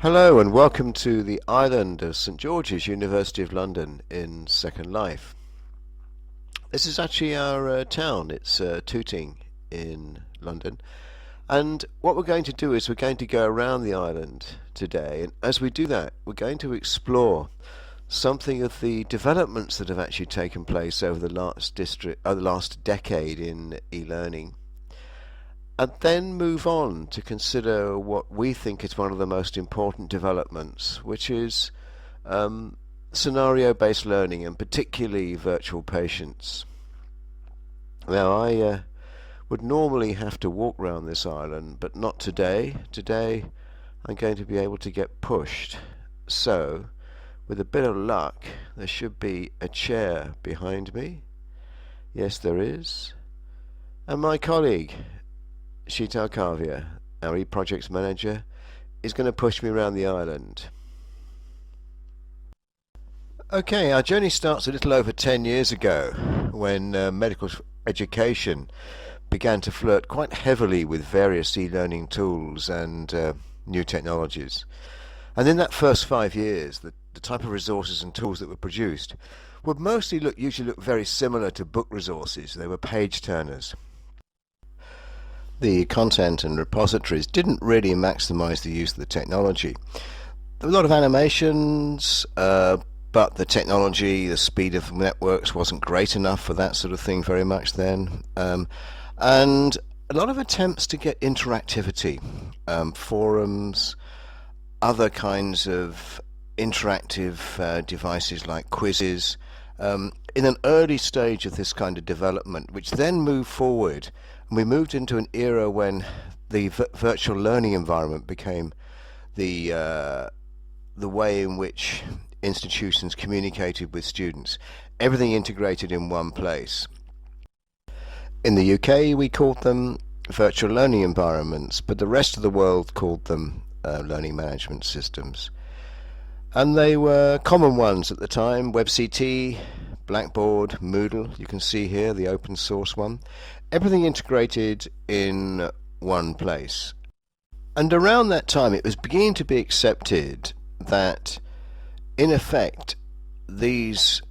Hello and welcome to the island of St George's, University of London in Second Life. This is actually our town, it's Tooting in London. And what we're going to do is we're going to go around the island today, and as we do that, we're going to explore something of the developments that have actually taken place over the last decade in e-learning, and then move on to consider what we think is one of the most important developments, which is scenario-based learning, and particularly virtual patients. Now, I would normally have to walk around this island, but not today. Today, I'm going to be able to get pushed. So, with a bit of luck, there should be a chair behind me. Yes, there is. And my colleague, Sheetal Kavia, our e-projects manager, is going to push me around the island. Okay, our journey starts a little over 10 years ago when medical education began to flirt quite heavily with various e-learning tools and new technologies. And in that first 5 years, the type of resources and tools that were produced would usually look very similar to book resources. They were page turners. The content and repositories didn't really maximize the use of the technology. There were a lot of animations, but the technology, the speed of networks wasn't great enough for that sort of thing very much then. And a lot of attempts to get interactivity, forums, other kinds of interactive devices like quizzes, in an early stage of this kind of development, which then moved forward, and we moved into an era when the virtual learning environment became the way in which institutions communicated with students, everything integrated in one place. In the UK, we called them virtual learning environments, but the rest of the world called them learning management systems. And they were common ones at the time: WebCT, Blackboard, Moodle. You can see here the open source one. Everything integrated in one place. And around that time, it was beginning to be accepted that, in effect, these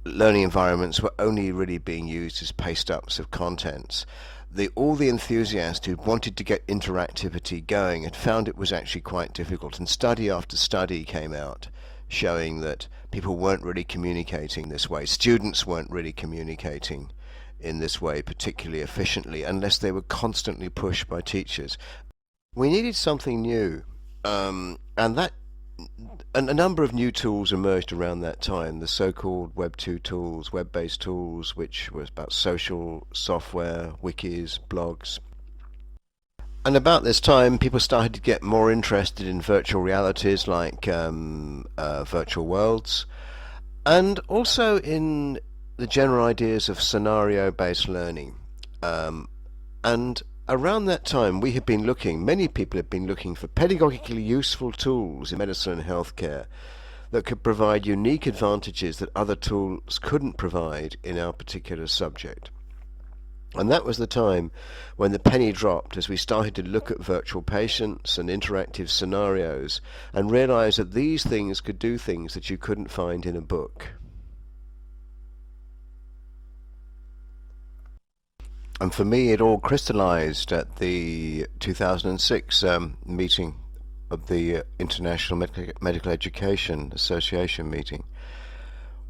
learning environments were only really being used as paste-ups of contents. All the enthusiasts who wanted to get interactivity going had found it was actually quite difficult, and study after study came out showing that people weren't really communicating this way. Students weren't really communicating in this way particularly efficiently unless they were constantly pushed by teachers. We needed something new, and a number of new tools emerged around that time, the so-called Web 2 tools, web-based tools, which was about social software, wikis, blogs. And about this time, people started to get more interested in virtual realities like virtual worlds, and also in the general ideas of scenario-based learning. And around that time, many people had been looking for pedagogically useful tools in medicine and healthcare that could provide unique advantages that other tools couldn't provide in our particular subject. And that was the time when the penny dropped as we started to look at virtual patients and interactive scenarios and realize that these things could do things that you couldn't find in a book. And for me, it all crystallized at the 2006 meeting of the International Medical Education Association meeting,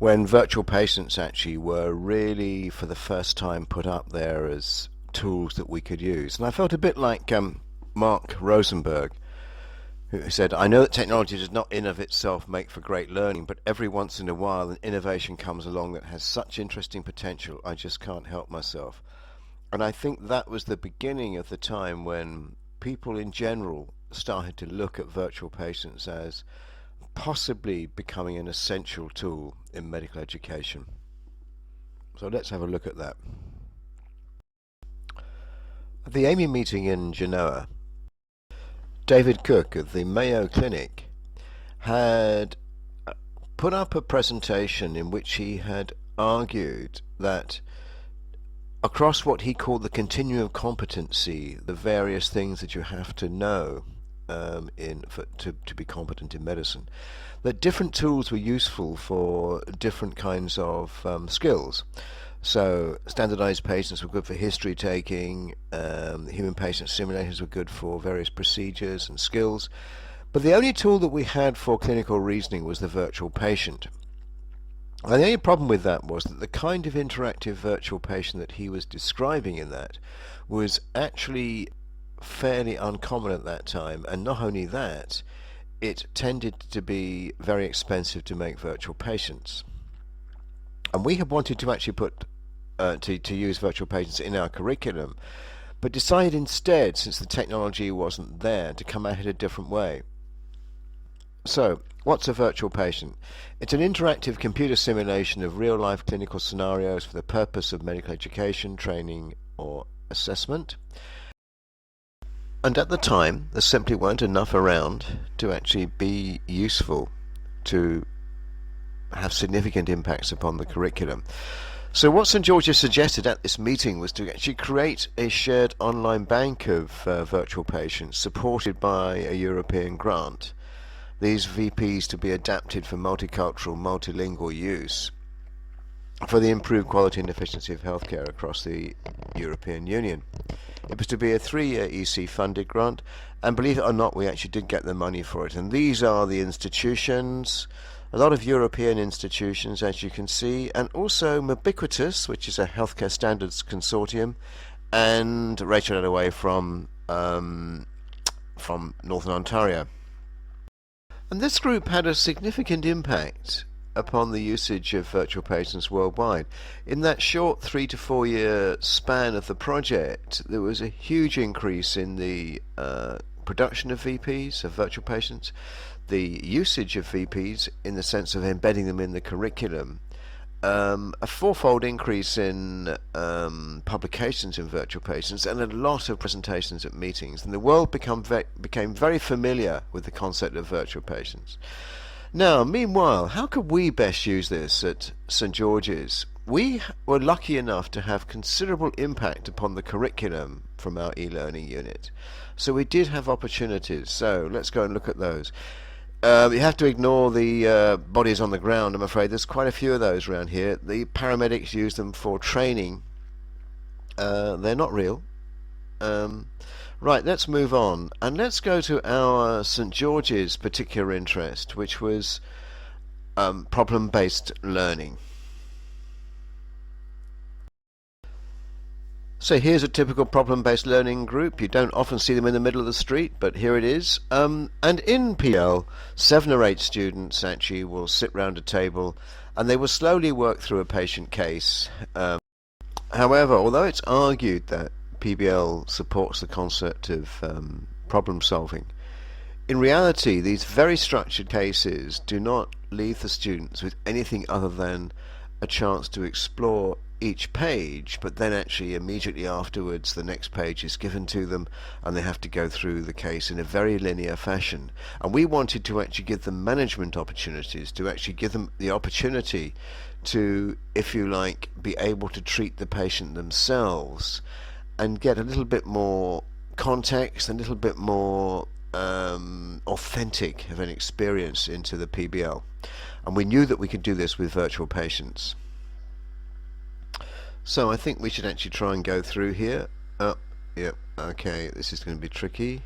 when virtual patients actually were really for the first time put up there as tools that we could use. And I felt a bit like Mark Rosenberg, who said, "I know that technology does not in of itself make for great learning, but every once in a while an innovation comes along that has such interesting potential, I just can't help myself." And I think that was the beginning of the time when people in general started to look at virtual patients as possibly becoming an essential tool in medical education. So let's have a look at that. At the AMI meeting in Genoa, David Cook of the Mayo Clinic had put up a presentation in which he had argued that across what he called the continuum of competency, the various things that you have to know to be competent in medicine. That different tools were useful for different kinds of skills. So standardized patients were good for history taking, human patient simulators were good for various procedures and skills, but the only tool that we had for clinical reasoning was the virtual patient. And the only problem with that was that the kind of interactive virtual patient that he was describing in that was actually fairly uncommon at that time, and not only that, it tended to be very expensive to make virtual patients. And we had wanted to actually put to use virtual patients in our curriculum, but decided instead, since the technology wasn't there, to come at it a different way. So, what's a virtual patient? It's an interactive computer simulation of real-life clinical scenarios for the purpose of medical education, training, or assessment. And at the time, there simply weren't enough around to actually be useful, to have significant impacts upon the curriculum. So what St George's suggested at this meeting was to actually create a shared online bank of virtual patients supported by a European grant. These VPs to be adapted for multicultural, multilingual use for the improved quality and efficiency of healthcare across the European Union. It was to be a 3-year EC funded grant, and believe it or not, we actually did get the money for it. And these are the institutions, a lot of European institutions, as you can see, and also Mobiquitous, which is a healthcare standards consortium, and Rachel Alloway from Northern Ontario. And this group had a significant impact upon the usage of virtual patients worldwide. In that short 3 to 4 year span of the project, there was a huge increase in the production of VPs, of virtual patients, the usage of VPs in the sense of embedding them in the curriculum, a fourfold increase in publications in virtual patients, and a lot of presentations at meetings. And the world became very familiar with the concept of virtual patients. Now, meanwhile, how could we best use this at St George's? We were lucky enough to have considerable impact upon the curriculum from our e-learning unit. So we did have opportunities. So let's go and look at those. You have to ignore the bodies on the ground, I'm afraid. There's quite a few of those around here. The paramedics use them for training. They're not real. Right, let's move on. And let's go to our St George's particular interest, which was problem-based learning. So here's a typical problem-based learning group. You don't often see them in the middle of the street, but here it is. And in PL, 7 or 8 students actually will sit round a table and they will slowly work through a patient case. However, although it's argued that PBL supports the concept of problem solving, in reality, these very structured cases do not leave the students with anything other than a chance to explore each page, but then actually immediately afterwards the next page is given to them and they have to go through the case in a very linear fashion. And we wanted to actually give them management opportunities, to actually give them the opportunity to, if you like, be able to treat the patient themselves and get a little bit more context, a little bit more authentic of an experience into the PBL. And we knew that we could do this with virtual patients. So I think we should actually try and go through here. Oh, yep, okay, this is going to be tricky.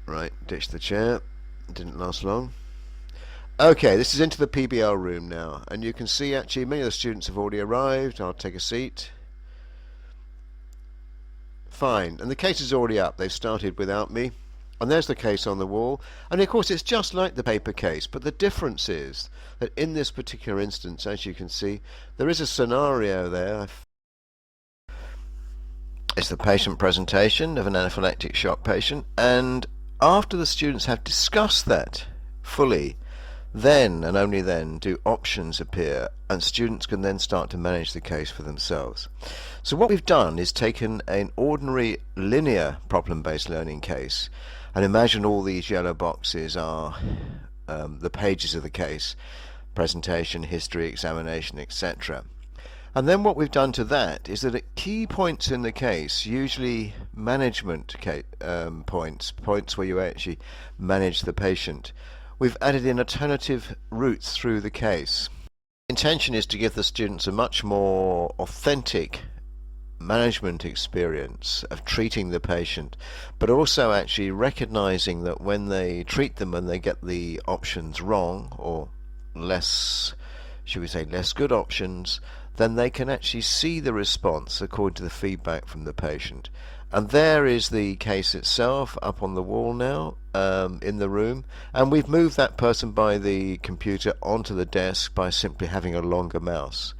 Right, ditch the chair. It didn't last long. Okay, this is into the PBL room now, and you can see actually many of the students have already arrived. I'll take a seat. Fine, and the case is already up. They've started without me. And there's the case on the wall, and of course it's just like the paper case, but the difference is that in this particular instance, as you can see, there is a scenario there. It's the patient presentation of an anaphylactic shock patient, and after the students have discussed that fully, then and only then do options appear, and students can then start to manage the case for themselves. So what we've done is taken an ordinary linear problem-based learning case, and imagine all these yellow boxes are the pages of the case: presentation, history, examination, etc. And then what we've done to that is that at key points in the case, usually management points where you actually manage the patient, we've added in alternative routes through the case. The intention is to give the students a much more authentic management experience of treating the patient, but also actually recognizing that when they treat them and they get the options wrong, or less, should we say, less good options, then they can actually see the response according to the feedback from the patient. And there is the case itself up on the wall now, in the room, and we've moved that person by the computer onto the desk by simply having a longer mouse.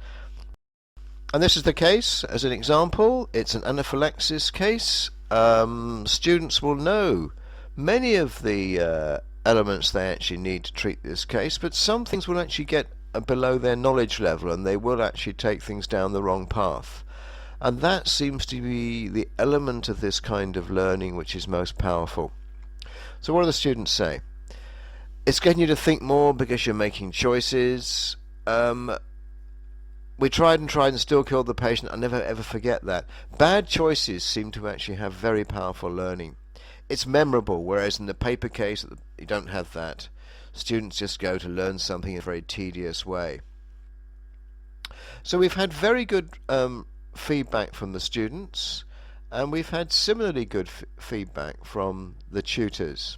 And this is the case as an example. It's an anaphylaxis case. Students will know many of the elements they actually need to treat this case, but some things will actually get below their knowledge level and they will actually take things down the wrong path. And that seems to be the element of this kind of learning which is most powerful. So what do the students say? It's getting you to think more because you're making choices. We tried and still killed the patient. I'll never ever forget that. Bad choices seem to actually have very powerful learning. It's memorable, whereas in the paper case you don't have that. Students just go to learn something in a very tedious way. So we've had very good feedback from the students, and we've had similarly good feedback from the tutors.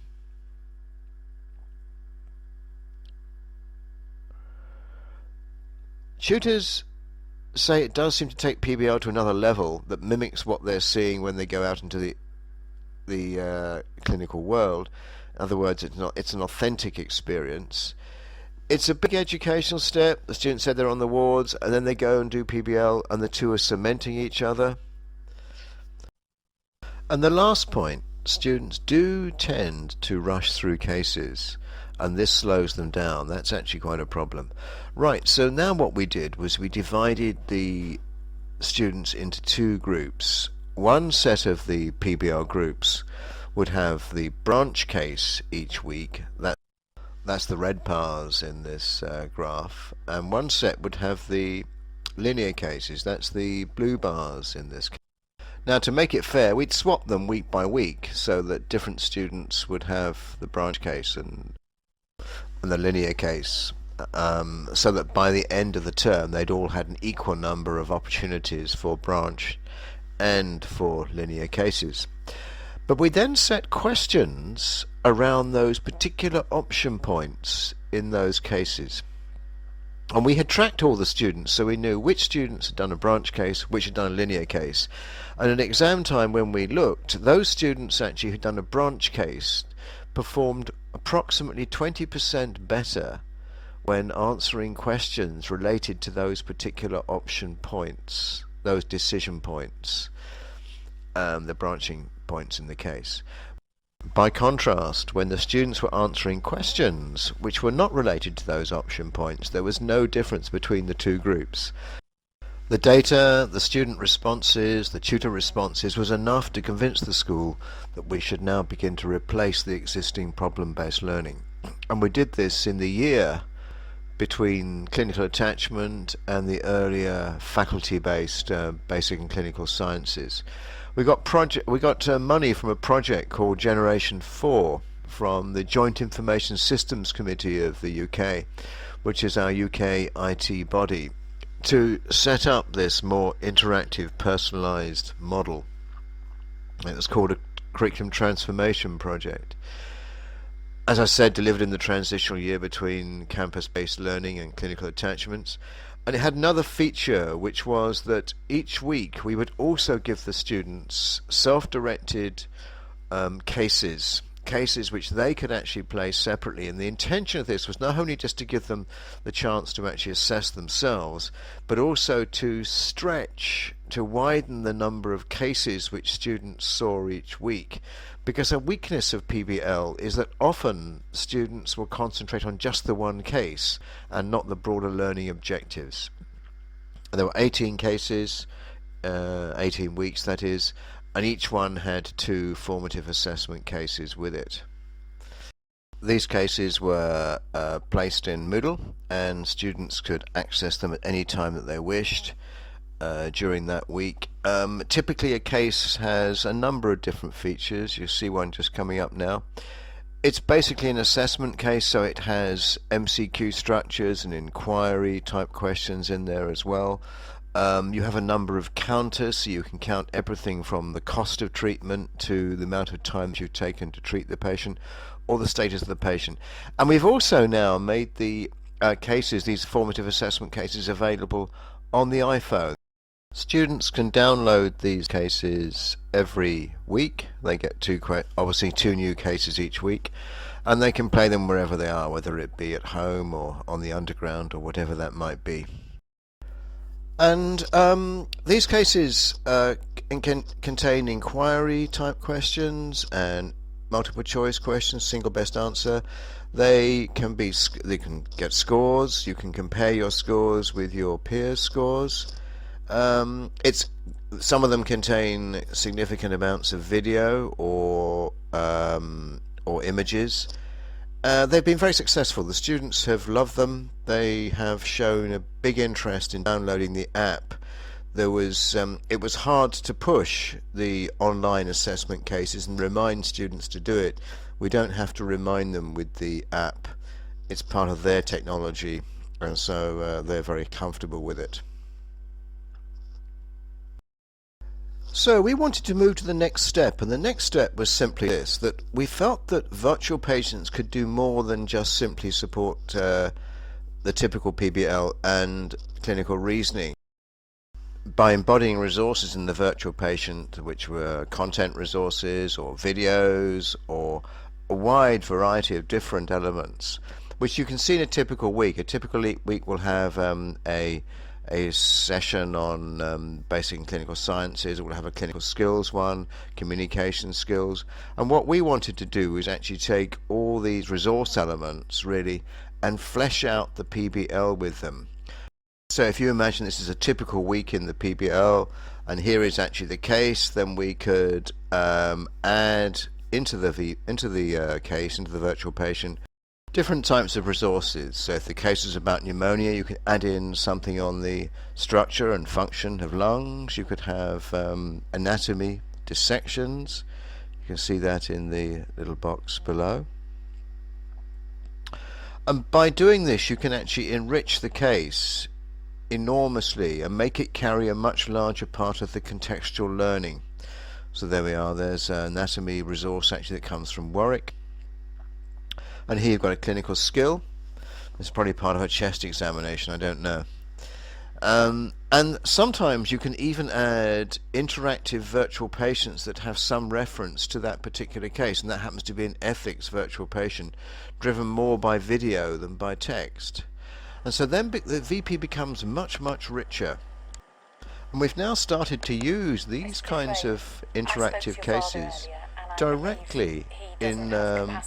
Tutors say it does seem to take PBL to another level that mimics what they're seeing when they go out into the clinical world. In other words, it's an authentic experience. It's a big educational step. The students said they're on the wards, and then they go and do PBL, and the two are cementing each other. And the last point, students do tend to rush through cases, and this slows them down. That's actually quite a problem. Right, so now what we did was we divided the students into two groups. One set of the PBL groups would have the branch case each week. That's the red bars in this graph. And one set would have the linear cases. That's the blue bars in this case. Now, to make it fair, we'd swap them week by week so that different students would have the branch case and the linear case, so that by the end of the term they'd all had an equal number of opportunities for branch and for linear cases. But we then set questions around those particular option points in those cases. And we had tracked all the students, so we knew which students had done a branch case, which had done a linear case. And at exam time, when we looked, those students actually who'd done a branch case performed approximately 20% better when answering questions related to those particular option points, those decision points, the branching points in the case. By contrast, when the students were answering questions which were not related to those option points, there was no difference between the two groups. The data, the student responses, the tutor responses was enough to convince the school that we should now begin to replace the existing problem-based learning. And we did this in the year between clinical attachment and the earlier faculty-based basic and clinical sciences. We got money from a project called Generation 4 from the Joint Information Systems Committee of the UK, which is our UK IT body, to set up this more interactive, personalised model. It was called a Curriculum Transformation Project. As I said, delivered in the transitional year between campus-based learning and clinical attachments. And it had another feature, which was that each week we would also give the students self-directed cases which they could actually play separately. And the intention of this was not only just to give them the chance to actually assess themselves, but also to widen the number of cases which students saw each week. Because a weakness of PBL is that often students will concentrate on just the one case and not the broader learning objectives. And there were 18 cases, 18 weeks that is, and each one had 2 formative assessment cases with it. These cases were placed in Moodle, and students could access them at any time that they wished. during that week. Typically a case has a number of different features. You see one just coming up now. It's basically an assessment case, so it has MCQ structures and inquiry type questions in there as well. You have a number of counters, so you can count everything from the cost of treatment to the amount of time you've taken to treat the patient, or the status of the patient. And we've also now made the cases, these formative assessment cases, available on the iPhone. Students can download these cases every week. They get obviously two new cases each week, and they can play them wherever they are, whether it be at home or on the underground or whatever that might be. And these cases can contain inquiry type questions and multiple choice questions, single best answer. They can get scores. You can compare your scores with your peers' scores. Some of them contain significant amounts of video or images. They've been very successful. The students have loved them. They have shown a big interest in downloading the app. It was hard to push the online assessment cases and remind students to do it. We don't have to remind them with the app. It's part of their technology, and so they're very comfortable with it. So we wanted to move to the next step, and the next step was simply this, that we felt that virtual patients could do more than just simply support the typical PBL and clinical reasoning. By embodying resources in the virtual patient, which were content resources or videos or a wide variety of different elements, which you can see in a typical week. A typical week will have a session on basic and clinical sciences. It will have a clinical skills one, communication skills, and what we wanted to do was actually take all these resource elements really and flesh out the PBL with them. So if you imagine this is a typical week in the PBL, and here is actually the case, then we could add into the case, into the virtual patient, different types of resources. So if the case is about pneumonia, you can add in something on the structure and function of lungs. You could have anatomy dissections. You can see that in the little box below. And by doing this, you can actually enrich the case enormously and make it carry a much larger part of the contextual learning. So there we are. There's an anatomy resource actually that comes from Warwick. And here you've got a clinical skill. It's probably part of a chest examination, I don't know. And sometimes you can even add interactive virtual patients that have some reference to that particular case, and that happens to be an ethics virtual patient, driven more by video than by text. And so then the VP becomes much, much richer. And we've now started to use these kinds of interactive cases directly in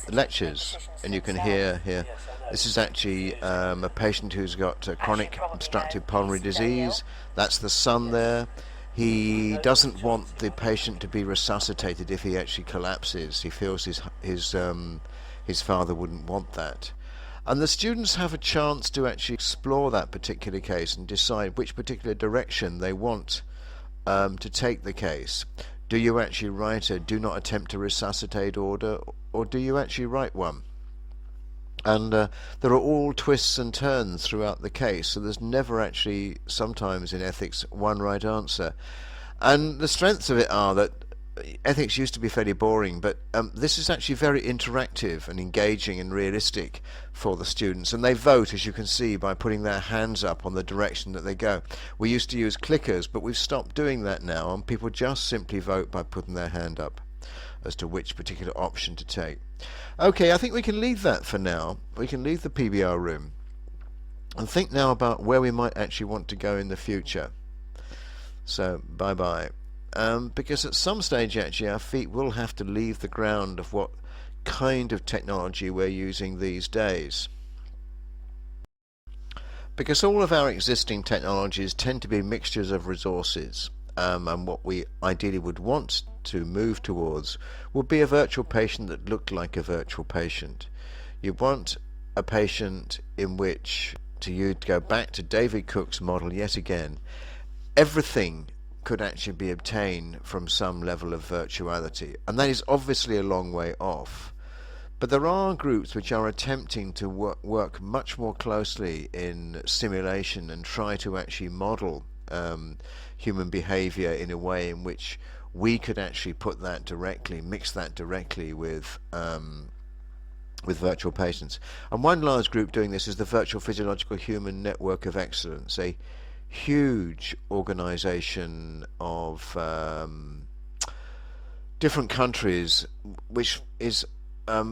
lectures, and you can hear here. This is actually a patient who's got chronic obstructive pulmonary disease. That's the son there. He doesn't want the patient to be resuscitated if he actually collapses. He feels his father wouldn't want that. And the students have a chance to actually explore that particular case and decide which particular direction they want to take the case. Do you actually write a do not attempt to resuscitate order, or do you actually write one? And there are all twists and turns throughout the case, so there's never actually, sometimes in ethics, one right answer. And the strengths of it are that ethics used to be fairly boring, but this is actually very interactive and engaging and realistic for the students, and they vote, as you can see, by putting their hands up on the direction that they go. We used to use clickers, but we've stopped doing that now, and people just simply vote by putting their hand up as to which particular option to take. Okay, I think we can leave that for now. We can leave the PBR room and think now about where we might actually want to go in the future. So bye bye. Because at some stage actually our feet will have to leave the ground of what kind of technology we're using these days. Because all of our existing technologies tend to be mixtures of resources, and what we ideally would want to move towards would be a virtual patient that looked like a virtual patient. You want a patient in which, to go back to David Cook's model yet again, everything could actually be obtained from some level of virtuality, and that is obviously a long way off. But there are groups which are attempting to work much more closely in simulation and try to actually model human behavior in a way in which we could actually put that directly, mix that directly with virtual patients. And one large group doing this is the Virtual Physiological Human Network of Excellence, a huge organization of different countries, which is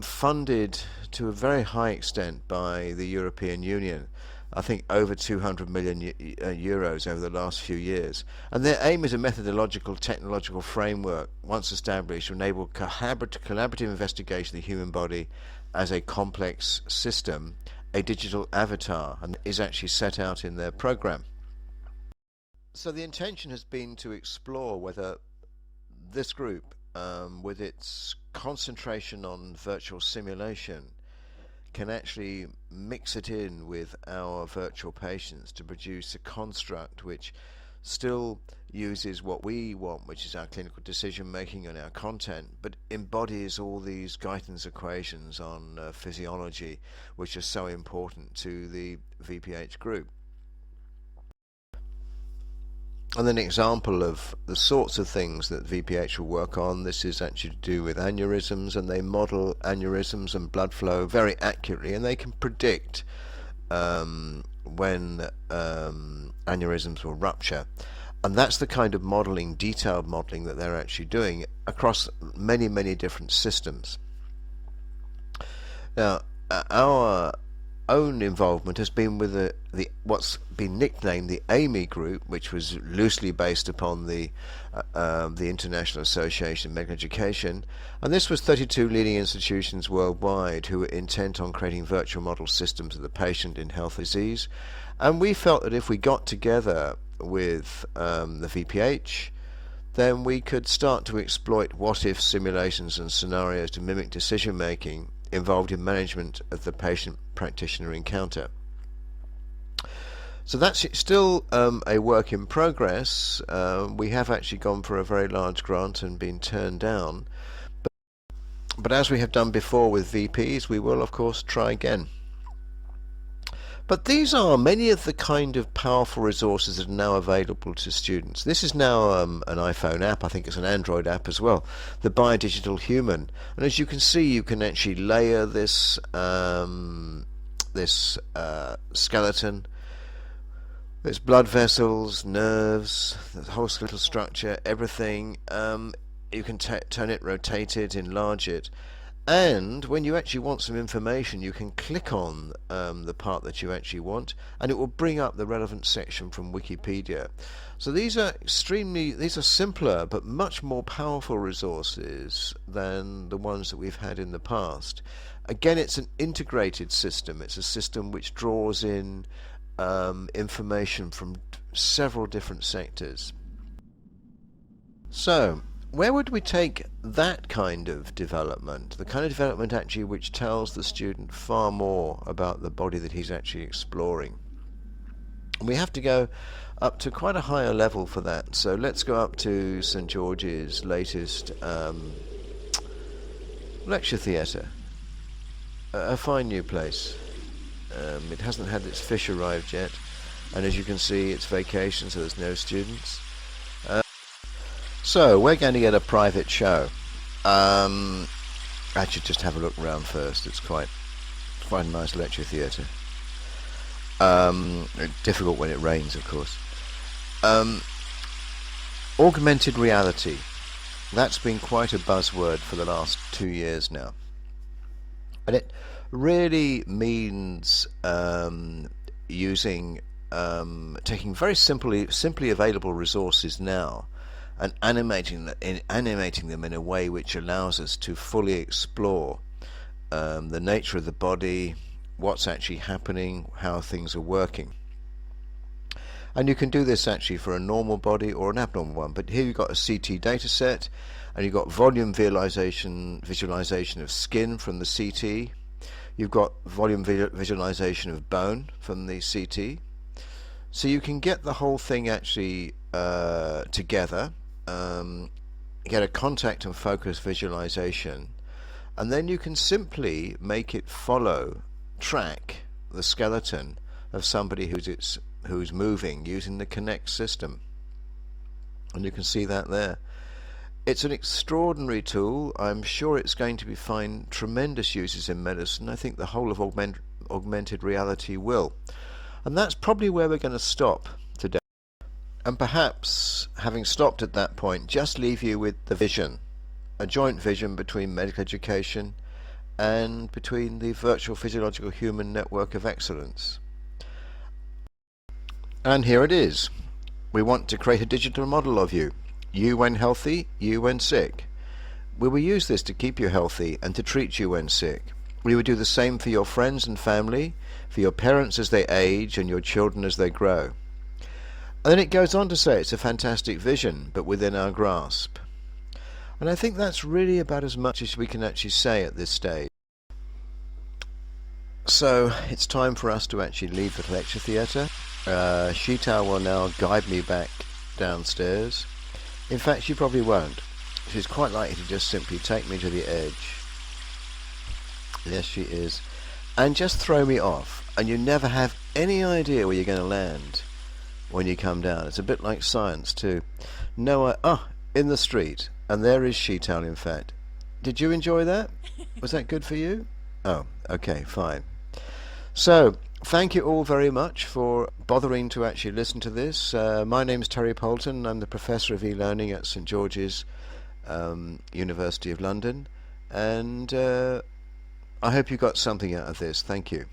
funded to a very high extent by the European Union. I think over 200 million euros over the last few years. And their aim is a methodological, technological framework, once established, to enable collaborative investigation of the human body as a complex system, a digital avatar, and is actually set out in their program. So the intention has been to explore whether this group, with its concentration on virtual simulation, can actually mix it in with our virtual patients to produce a construct which still uses what we want, which is our clinical decision making and our content, but embodies all these guidance equations on physiology, which are so important to the VPH group. And an example of the sorts of things that VPH will work on, this is actually to do with aneurysms, and they model aneurysms and blood flow very accurately, and they can predict when aneurysms will rupture. And that's the kind of modeling, detailed modeling, that they're actually doing across many, many different systems. Now, our own involvement has been with the what's been nicknamed the AMI group, which was loosely based upon the International Association of Medical Education, and this was 32 leading institutions worldwide who were intent on creating virtual model systems of the patient in health disease. And we felt that if we got together with the VPH, then we could start to exploit what-if simulations and scenarios to mimic decision making involved in management of the patient-practitioner encounter. So that's still a work in progress. We have actually gone for a very large grant and been turned down. But as we have done before with VPs, we will of course try again. But these are many of the kind of powerful resources that are now available to students. This is now an iPhone app, I think it's an Android app as well, the Biodigital Human. And as you can see, you can actually layer this skeleton. There's blood vessels, nerves, the whole skeletal structure, everything. You can turn it, rotate it, enlarge it. And when you actually want some information, you can click on the part that you actually want, and it will bring up the relevant section from Wikipedia. So these are simpler but much more powerful resources than the ones that we've had in the past. Again, it's an integrated system. It's a system which draws in information from several different sectors. So where would we take that kind of development, the kind of development actually which tells the student far more about the body that he's actually exploring? And we have to go up to quite a higher level for that. So let's go up to St George's latest lecture theatre, a fine new place. It hasn't had its fish arrived yet, and as you can see, it's vacation, so there's no students. So we're going to get a private show. I should just have a look around first. It's quite a nice lecture theatre. Difficult when it rains, of course. Augmented reality. That's been quite a buzzword for the last 2 years now. And it really means taking very simply available resources now and animating them in a way which allows us to fully explore the nature of the body, what's actually happening, how things are working. And you can do this actually for a normal body or an abnormal one. But here you've got a CT data set, and you've got volume visualization of skin from the CT. You've got volume visualization of bone from the CT. So you can get the whole thing actually together, get a contact and focus visualization, and then you can simply make it track the skeleton of somebody who's moving using the Connect system. And you can see that there. It's an extraordinary tool. I'm sure it's going to find tremendous uses in medicine. I think the whole of augmented reality will. And that's probably where we're going to stop today. And perhaps, having stopped at that point, just leave you with the vision, a joint vision between medical education and between the virtual physiological human network of excellence. And here it is. We want to create a digital model of you. You when healthy, you when sick. We will use this to keep you healthy and to treat you when sick. We will do the same for your friends and family, for your parents as they age and your children as they grow. And then it goes on to say it's a fantastic vision, but within our grasp. And I think that's really about as much as we can actually say at this stage. So it's time for us to actually leave the lecture theatre. Sheetal will now guide me back downstairs. In fact, she probably won't. She's quite likely to just simply take me to the edge. Yes, she is. And just throw me off. And you never have any idea where you're going to land when you come down. It's a bit like science too. In the street. And there is Sheetal, in fact. Did you enjoy that? Was that good for you? Oh, okay, fine. So, thank you all very much for bothering to actually listen to this. My name's Terry Poulton. I'm the Professor of E-Learning at St George's University of London. And I hope you got something out of this. Thank you.